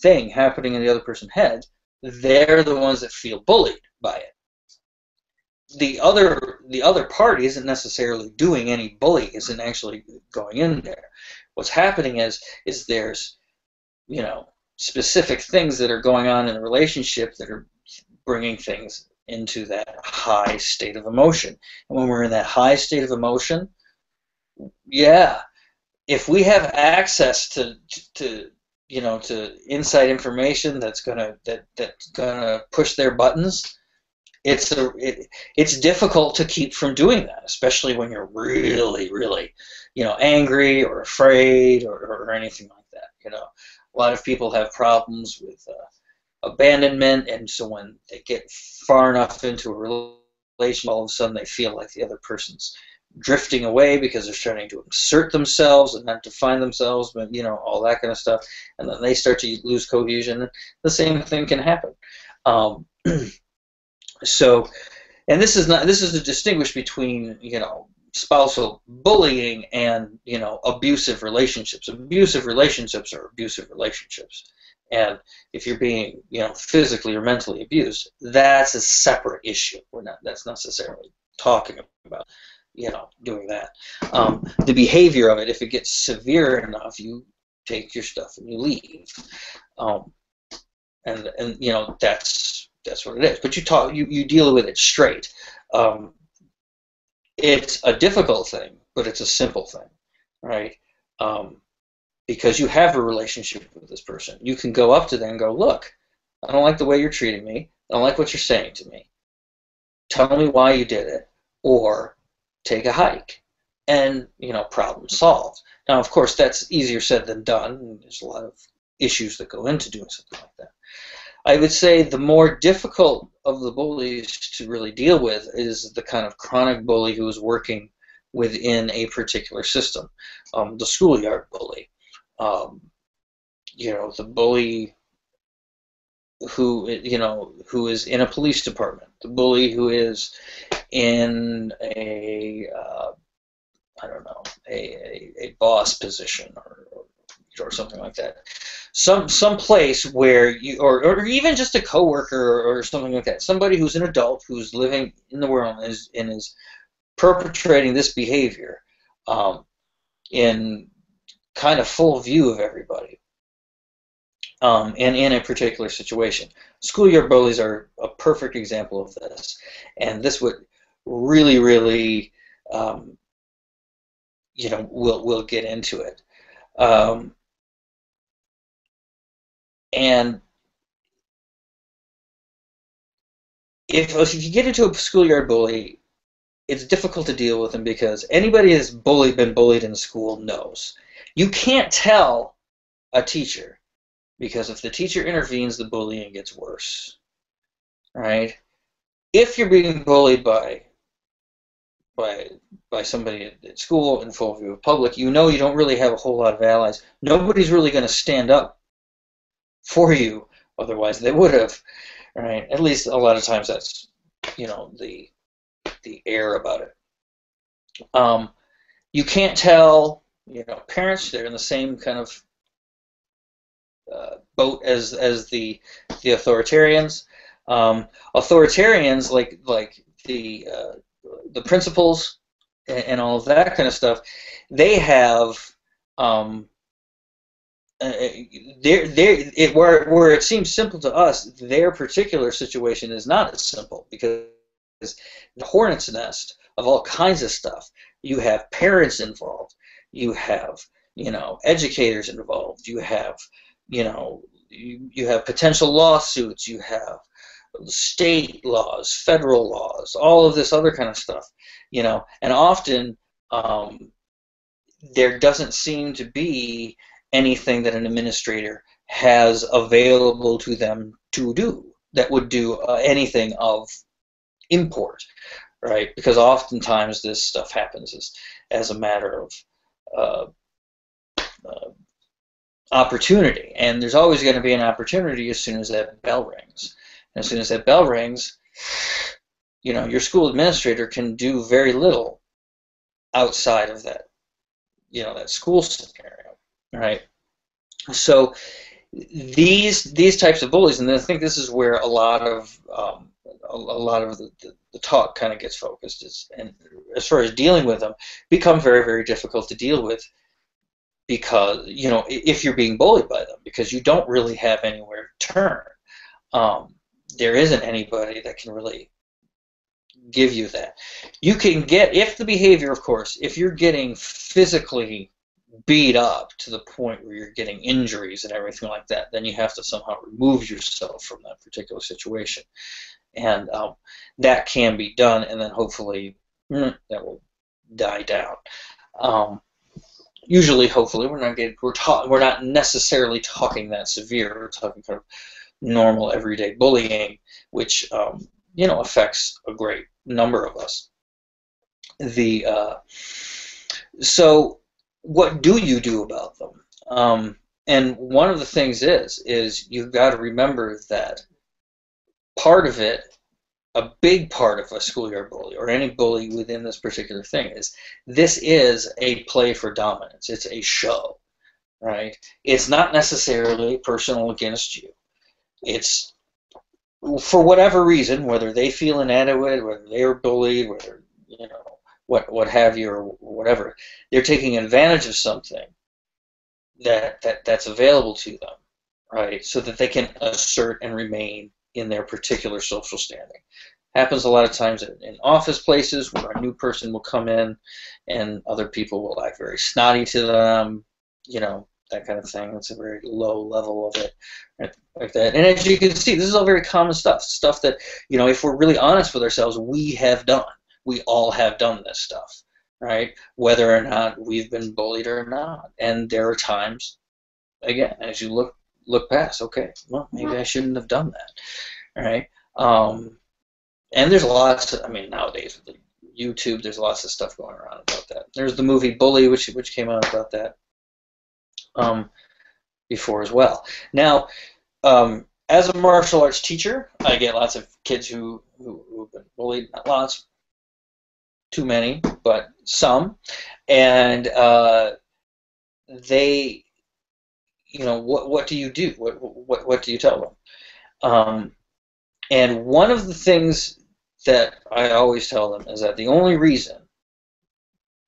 thing happening in the other person's head, they're the ones that feel bullied by it. The other party isn't necessarily doing any bullying, isn't actually going in there. What's happening is there's specific things that are going on in the relationship that are bringing things into that high state of emotion. And when we're in that high state of emotion, if we have access to inside information that's gonna push their buttons, it's difficult to keep from doing that, especially when you're really, really, angry or afraid or anything like that. A lot of people have problems with abandonment, and so when they get far enough into a relationship, all of a sudden they feel like the other person's drifting away because they're starting to assert themselves and not define themselves, but all that kind of stuff, and then they start to lose cohesion. The same thing can happen. So, and this is to distinguish between spousal bullying and abusive relationships. Abusive relationships are abusive relationships, and if you're being physically or mentally abused, that's a separate issue. That's not necessarily talking about doing that. The behavior of it, if it gets severe enough, you take your stuff and you leave, and that's what it is. But you deal with it straight. It's a difficult thing, but it's a simple thing, right? um, because you have a relationship with this person. You can go up to them and go, look, I don't like the way you're treating me. I don't like what you're saying to me. Tell me why you did it, or take a hike, and problem solved. Now, of course, that's easier said than done. There's a lot of issues that go into doing something like that. I would say the more difficult of the bullies to really deal with is the kind of chronic bully who is working within a particular system. The schoolyard bully, um, the bully who is in a police department, the bully who is in I don't know, a boss position or something like that. Some place where or even just a coworker or something like that. Somebody who's an adult who's living in the world and is perpetrating this behavior in kind of full view of everybody. And in a particular situation. Schoolyard bullies are a perfect example of this, and this would really, really, we'll get into it. And if you get into a schoolyard bully, it's difficult to deal with them because anybody that's been bullied in school knows. You can't tell a teacher, because if the teacher intervenes, the bullying gets worse, right? If you're being bullied by somebody at school in full view of public, you don't really have a whole lot of allies. Nobody's really going to stand up for you, otherwise they would have, right? At least a lot of times that's, the air about it. You can't tell, parents, they're in the same kind of boat as the authoritarians. Authoritarians like the principals and all of that kind of stuff, they have where it seems simple to us, their particular situation is not as simple because the hornet's nest of all kinds of stuff. You have parents involved. You have educators involved. You have you have potential lawsuits. You have state laws, federal laws, all of this other kind of stuff, and often there doesn't seem to be anything that an administrator has available to them to do that would do anything of import, right? Because oftentimes this stuff happens as a matter of opportunity, and there's always going to be an opportunity as soon as that bell rings. And as soon as that bell rings, your school administrator can do very little outside of that, that school scenario, right? So these types of bullies, and I think this is where a lot of the talk kind of gets focused, and as far as dealing with them, become very, very difficult to deal with because if you're being bullied by them, because you don't really have anywhere to turn. There isn't anybody that can really give you that. You can get, if the behavior, of course, if you're getting physically beat up to the point where you're getting injuries and everything like that, then you have to somehow remove yourself from that particular situation. And that can be done, and then hopefully that will die down. Usually, hopefully, we're not necessarily talking that severe. We're talking kind of normal, everyday bullying, which affects a great number of us. So, what do you do about them? And one of the things is you've got to remember that part of it, a big part of a schoolyard bully or any bully within this particular thing is this is a play for dominance. It's a show, right? It's not necessarily personal against you. It's for whatever reason, whether they feel inadequate, whether they were bullied, whether what have you or whatever, they're taking advantage of something that's available to them, right? So that they can assert and remain in their particular social standing. Happens a lot of times in office places where a new person will come in and other people will act very snotty to them, you know, that kind of thing. It's a very low level of it, right, like that. And as you can see, this is all very common stuff, stuff that, you know, if we're really honest with ourselves, we have done. We all have done this stuff, right? Whether or not we've been bullied or not. And there are times, again, as you look past, okay, well, maybe I shouldn't have done that, right? And there's lots of, I mean, nowadays with YouTube, there's lots of stuff going around about that. There's the movie Bully, which came out about that before as well. Now, as a martial arts teacher, I get lots of kids who've been bullied. Not lots, too many, but some, and they, you know, what do you do? What do you tell them? And one of the things that I always tell them is that the only reason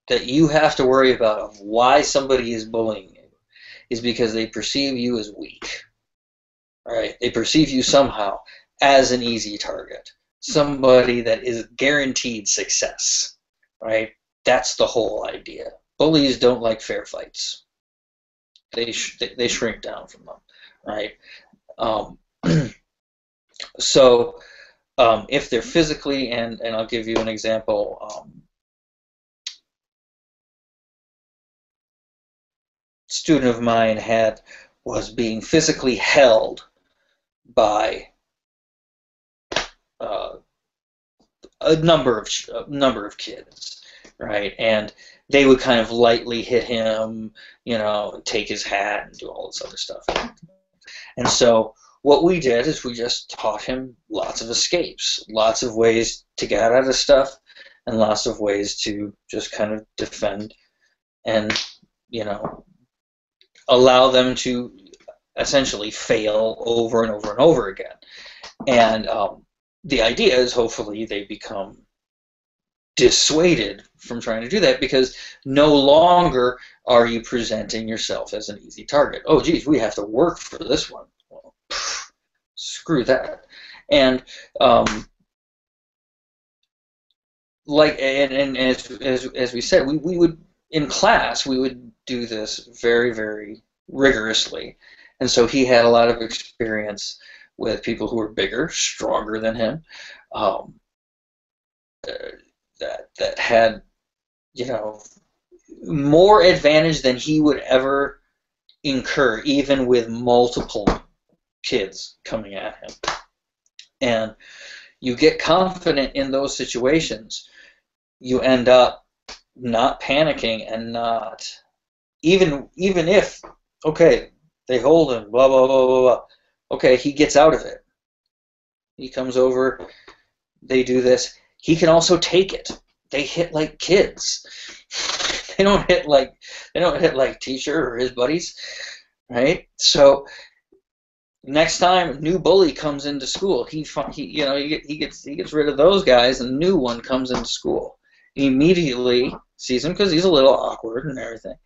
that you have to worry about of why somebody is bullying you is because they perceive you as weak. Right? They perceive you somehow as an easy target, somebody that is guaranteed success. Right? That's the whole idea. Bullies don't like fair fights. They shrink down from them. Right? So if they're physically, and I'll give you an example. Student of mine was being physically held by a number of kids, right? And they would kind of lightly hit him, you know, take his hat and do all this other stuff. And so what we did is we just taught him lots of escapes, lots of ways to get out of stuff, and lots of ways to just kind of defend and, you know, allow them to essentially fail over and over and over again. And the idea is hopefully they become dissuaded from trying to do that, because no longer are you presenting yourself as an easy target. Oh, geez, we have to work for this one. Well, screw that. And as we said, we would, in class, we would do this very, very rigorously. And so he had a lot of experience with people who were bigger, stronger than him, that had, you know, more advantage than he would ever incur, even with multiple kids coming at him. And you get confident in those situations, you end up not panicking and not, even if, okay, they hold him, blah, blah, blah, blah, blah. Okay, he gets out of it. He comes over, they do this. He can also take it. They hit like kids. They don't hit like teacher or his buddies, right? So next time a new bully comes into school, he gets rid of those guys, and a new one comes into school. He immediately sees him because he's a little awkward and everything,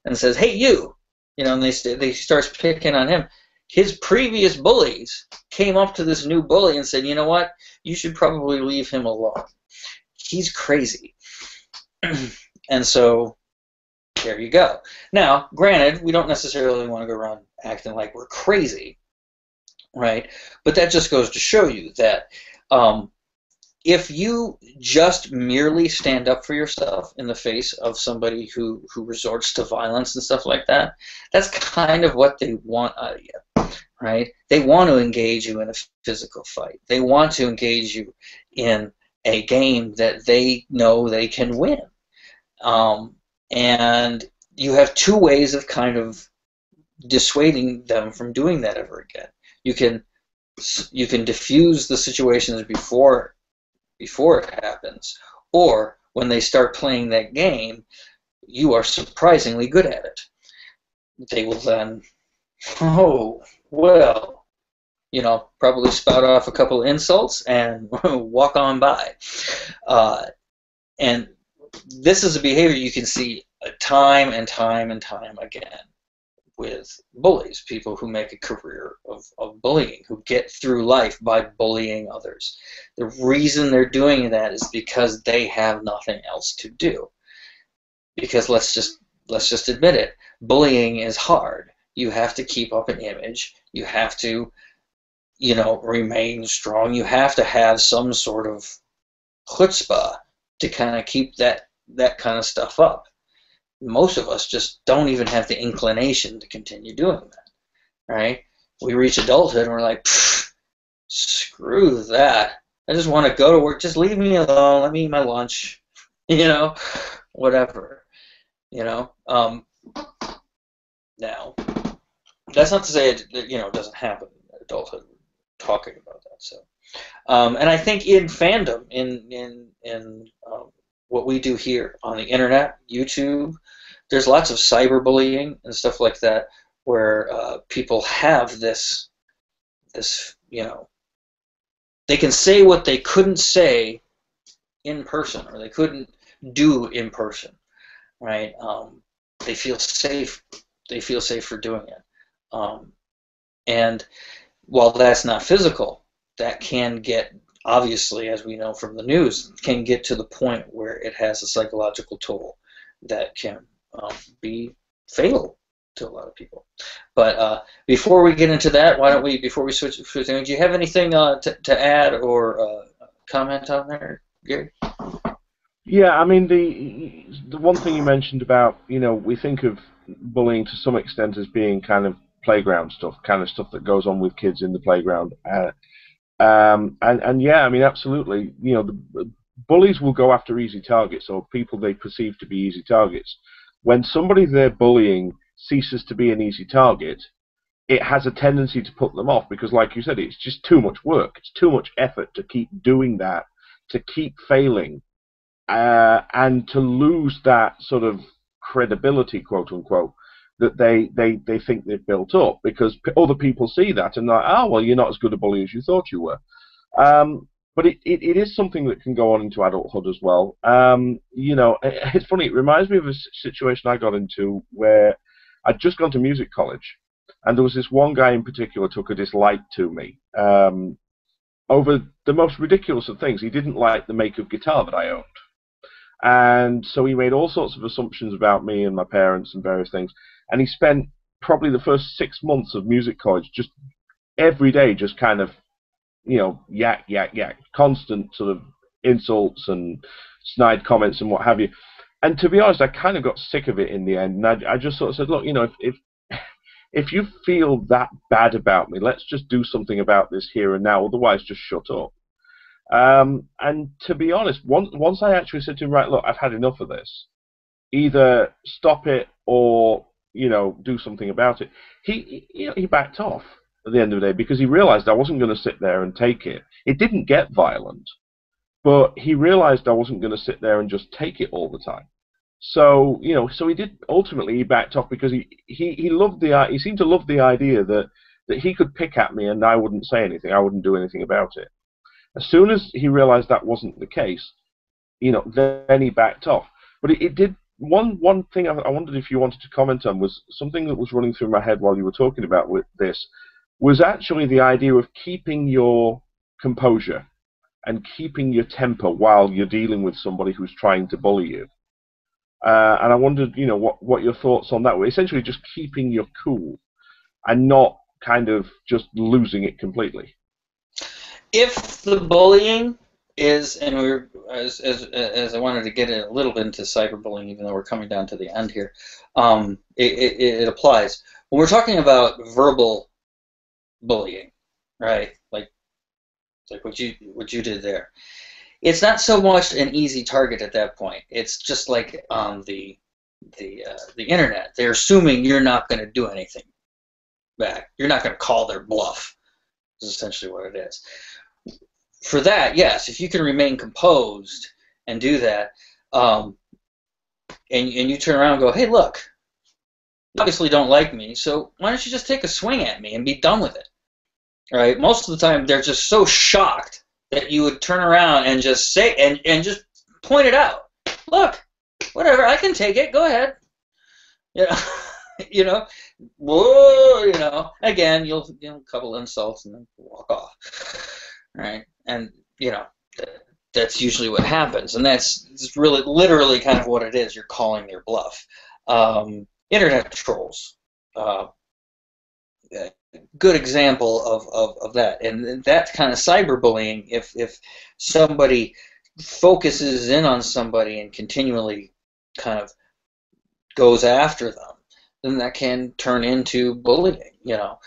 and says, "Hey, you," you know, and they start picking on him. His previous bullies came up to this new bully and said, "You know what? You should probably leave him alone. He's crazy." And so there you go. Now, granted, we don't necessarily want to go around acting like we're crazy, right? But that just goes to show you that if you just merely stand up for yourself in the face of somebody who resorts to violence and stuff like that, that's kind of what they want out of you, right? They want to engage you in a physical fight. They want to engage you in a game that they know they can win. And you have two ways of kind of dissuading them from doing that ever again. You can diffuse the situations before it happens, or when they start playing that game, you are surprisingly good at it. They will then, oh, well, you know, probably spout off a couple insults and walk on by. And this is a behavior you can see time and time and time again with bullies, people who make a career of bullying, who get through life by bullying others. The reason they're doing that is because they have nothing else to do. Because let's just admit it, bullying is hard. You have to keep up an image. You have to, you know, remain strong. You have to have some sort of chutzpah to kind of keep that kind of stuff up. Most of us just don't even have the inclination to continue doing that, right? We reach adulthood and we're like, screw that. I just want to go to work. Just leave me alone. Let me eat my lunch, you know, whatever, you know. Now, that's not to say it, you know, doesn't happen in adulthood. We're talking about that. So, and I think in fandom, in what we do here on the internet, YouTube, there's lots of cyberbullying and stuff like that, where people have this, you know, they can say what they couldn't say in person, or they couldn't do in person, right? They feel safe. They feel safe for doing it. And while that's not physical, that can get, obviously, as we know from the news, can get to the point where it has a psychological toll that can be fatal to a lot of people. But before we get into that, why don't we, before we switch things, do you have anything to add or comment on there, Gary?
Yeah, I mean, the one thing you mentioned about, you know, we think of bullying to some extent as being kind of playground stuff, kind of stuff that goes on with kids in the playground. And yeah, I mean, absolutely, you know, the bullies will go after easy targets, or people they perceive to be easy targets. When somebody they're bullying ceases to be an easy target, it has a tendency to put them off, because, like you said, it's just too much work. It's too much effort to keep doing that, to keep failing, and to lose that sort of credibility, quote unquote, that they think they've built up, because other people see that and they're like, oh, well, you're not as good a bully as you thought you were. But it is something that can go on into adulthood as well. You know, it's funny, it reminds me of a situation I got into where I'd just gone to music college, and there was this one guy in particular took a dislike to me over the most ridiculous of things. He didn't like the make of guitar that I owned. And so he made all sorts of assumptions about me and my parents and various things. And he spent probably the first 6 months of music college just every day just kind of, you know, yak, constant sort of insults and snide comments and what have you. And to be honest, I kind of got sick of it in the end. And I just sort of said, look, you know, if you feel that bad about me, let's just do something about this here and now. Otherwise, just shut up. And to be honest, once I actually said to him, right, look, I've had enough of this. Either stop it or, you know, do something about it. He backed off at the end of the day, because he realized I wasn't going to sit there and take it. It didn't get violent, but he realized I wasn't going to sit there and just take it all the time. So, you know, so he did, ultimately he backed off, because he loved he seemed to love the idea that he could pick at me and I wouldn't say anything. I wouldn't do anything about it. As soon as he realized that wasn't the case, you know, then he backed off. But it did, one thing I wondered if you wanted to comment on was something that was running through my head while you were talking about with this, was actually the idea of keeping your composure and keeping your temper while you're dealing with somebody who's trying to bully you. And I wondered, you know, what your thoughts on that were. Essentially just keeping your cool and not kind of just losing it completely.
If the bullying is, and we're, as I wanted to get a little bit into cyberbullying, even though we're coming down to the end here, it applies. When we're talking about verbal bullying, right? Like what you did there. It's not so much an easy target at that point. It's just like on the internet. They're assuming you're not going to do anything back. You're not going to call their bluff. Is essentially what it is. For that, yes, if you can remain composed and do that, and you turn around and go, hey, look, you obviously don't like me, so why don't you just take a swing at me and be done with it? Right? Most of the time, they're just so shocked that you would turn around and just say, and just point it out. Look, whatever, I can take it. Go ahead. You know, you know, whoa, you know. Again, you'll a couple insults and then walk off. Right? And you know, that's usually what happens, and that's really literally kind of what it is. You're calling their bluff. internet trolls. Uh, Good example of that. And that kind of cyberbullying, if somebody focuses in on somebody and continually kind of goes after them, then that can turn into bullying, you know.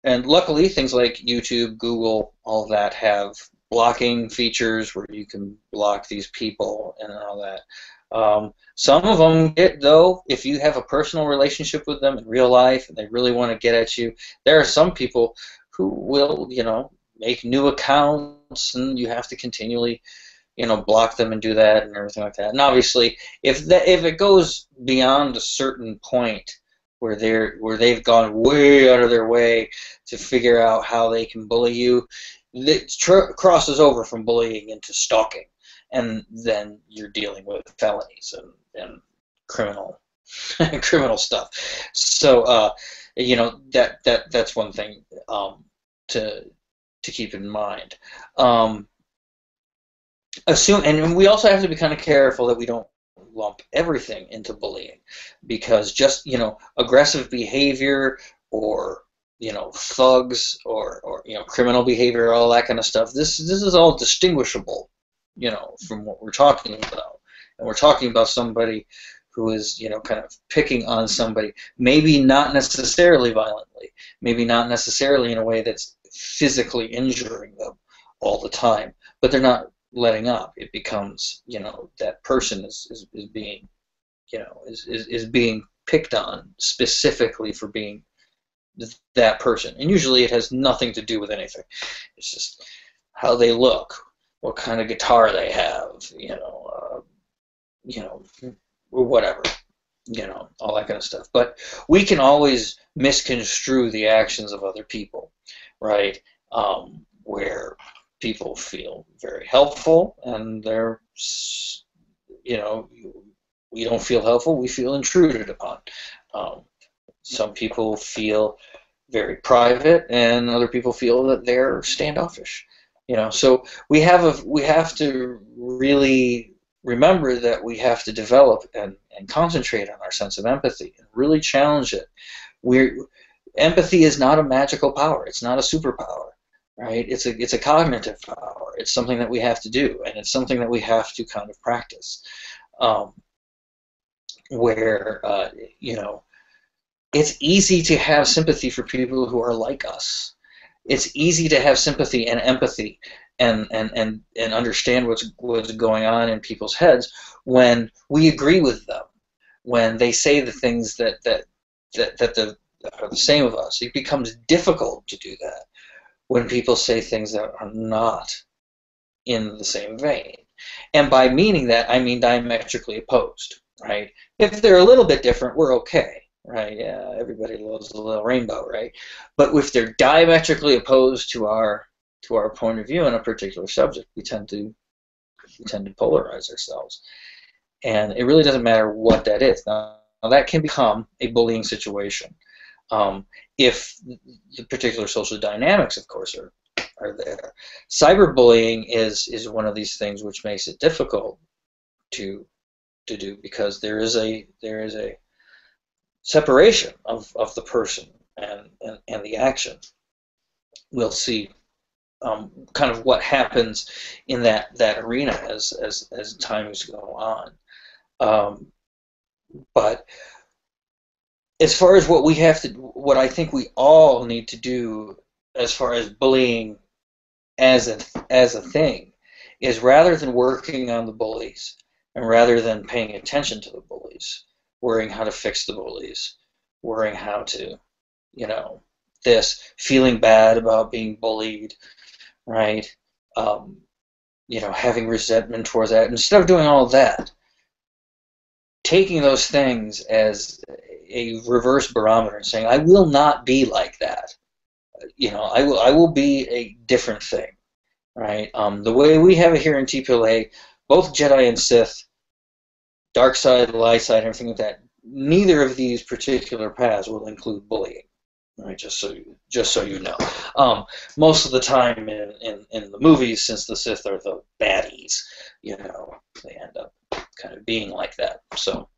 And luckily, things like YouTube, Google, all that have blocking features where you can block these people and all that. Some of them get, though, if you have a personal relationship with them in real life and they really want to get at you, there are some people who will, you know, make new accounts, and you have to continually, you know, block them and do that and everything like that. And obviously, if it goes beyond a certain point where they've gone way out of their way to figure out how they can bully you, it crosses over from bullying into stalking, and then you're dealing with felonies and criminal criminal stuff. So you know, that's one thing to keep in mind. And we also have to be kind of careful that we don't lump everything into bullying, because just, you know, aggressive behavior or, you know, thugs or you know, criminal behavior, all that kind of stuff, this is all distinguishable, you know, from what we're talking about. And we're talking about somebody who is, you know, kind of picking on somebody, maybe not necessarily violently, maybe not necessarily in a way that's physically injuring them all the time, but they're not letting up. It becomes, you know, that person is being, you know, is being picked on specifically for being that person. And usually it has nothing to do with anything. It's just how they look, what kind of guitar they have, you know, or whatever, you know, all that kind of stuff. But we can always misconstrue the actions of other people, right? Where people feel very helpful, and they're, you know, we don't feel helpful, we feel intruded upon. Some people feel very private, and other people feel that they're standoffish. You know, so we have to really remember that we have to develop and concentrate on our sense of empathy and really challenge it. Empathy is not a magical power. It's not a superpower, right? It's a cognitive power. It's something that we have to do, and it's something that we have to kind of practice. You know, it's easy to have sympathy for people who are like us. It's easy to have sympathy and empathy and understand what's going on in people's heads when we agree with them, when they say the things that are the same of us. It becomes difficult to do that when people say things that are not in the same vein. And by meaning that, I mean diametrically opposed, right? If they're a little bit different, we're okay. Right? Yeah, everybody loves a little rainbow, right? But if they're diametrically opposed to our point of view on a particular subject, we tend to polarize ourselves, and it really doesn't matter what that is. Now that can become a bullying situation if the particular social dynamics, of course, are there. Cyberbullying is one of these things which makes it difficult to do, because there is a separation of the person and the action. We'll see kind of what happens in that arena as times go on. But as far as what I think we all need to do as far as bullying as a thing, is rather than working on the bullies and rather than paying attention to the bullies, worrying how to fix the bullies, worrying how to, you know, feeling bad about being bullied, right? You know, having resentment towards that. Instead of doing all of that, taking those things as a reverse barometer and saying, I will not be like that. You know, I will be a different thing, right? The way we have it here in TPLA, both Jedi and Sith, dark side, light side, everything like that, neither of these particular paths will include bullying. Right, just so you know. Most of the time in the movies, since the Sith are the baddies, you know, they end up kind of being like that. So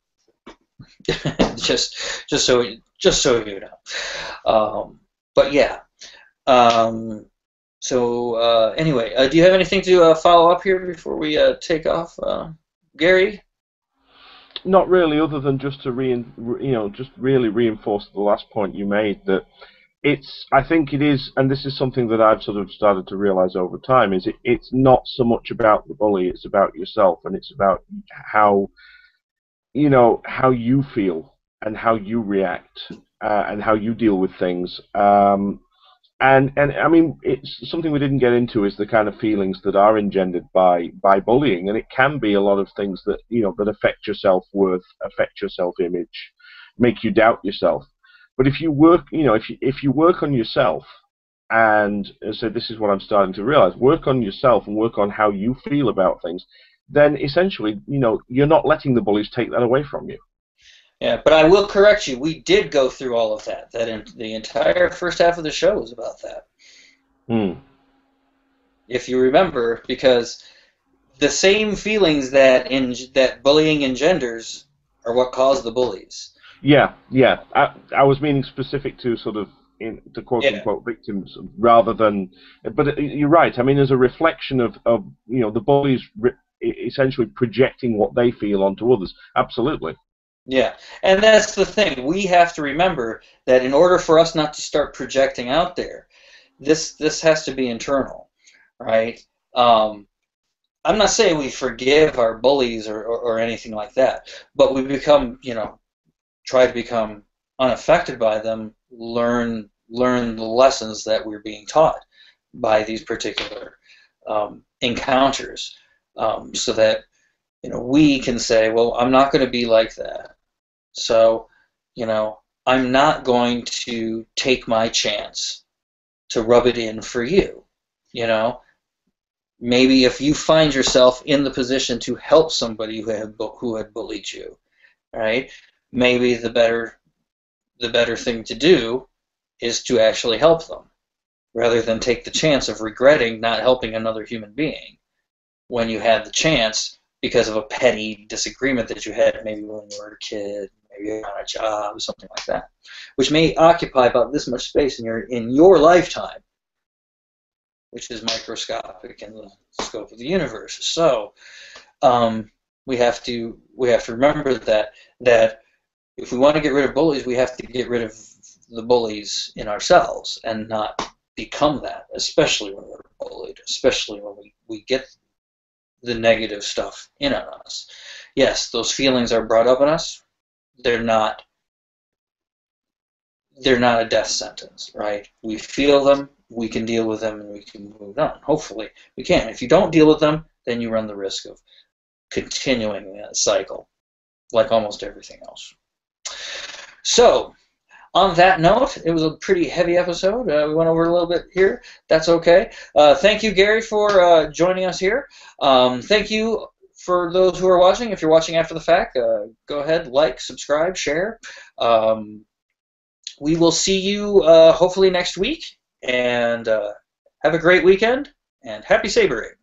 just so you know. But yeah. Anyway, do you have anything to follow up here before we take off, Gary?
Not really, other than just to just really reinforce the last point you made, that I think it is, and this is something that I've sort of started to realize over time, it's not so much about the bully, it's about yourself, and it's about how, how you feel and how you react, and how you deal with things. And I mean, it's something we didn't get into, is the kind of feelings that are engendered by bullying, and it can be a lot of things that that affect your self-worth, affect your self-image, make you doubt yourself. But if you work, if you work on yourself, and so this is what I'm starting to realize, work on yourself and work on how you feel about things, then essentially, you're not letting the bullies take that away from you.
Yeah, but I will correct you. We did go through all of that. The entire first half of the show was about that.
Hmm.
If you remember, because the same feelings that bullying engenders are what cause the bullies.
Yeah, yeah. I was meaning specific to sort of to quote
Yeah.
unquote victims rather than. But you're right. I mean, as a reflection of the bullies essentially projecting what they feel onto others. Absolutely.
Yeah, and that's the thing. We have to remember that in order for us not to start projecting out there, this has to be internal, right? Um, I'm not saying we forgive our bullies or anything like that, but we become, try to become unaffected by them, learn the lessons that we're being taught by these particular encounters, so that we can say, well, I'm not going to be like that. So, I'm not going to take my chance to rub it in for you. You know, maybe if you find yourself in the position to help somebody who had bullied you, right? Maybe the better thing to do is to actually help them, rather than take the chance of regretting not helping another human being when you had the chance because of a petty disagreement that you had maybe when you were a kid, maybe on a job, something like that, which may occupy about this much space in your lifetime, which is microscopic in the scope of the universe. So we have to remember that if we want to get rid of bullies, we have to get rid of the bullies in ourselves and not become that, especially when we're bullied, especially when we get the negative stuff in on us. Yes, those feelings are brought up in us. They're not a death sentence, right? We feel them, we can deal with them, and we can move on. Hopefully, we can. If you don't deal with them, then you run the risk of continuing that cycle, like almost everything else. So, on that note, it was a pretty heavy episode. We went over a little bit here. That's okay. Thank you, Gary, for joining us here. Thank you for those who are watching. If you're watching after the fact, go ahead, like, subscribe, share. We will see you hopefully next week, and have a great weekend, and happy sabering.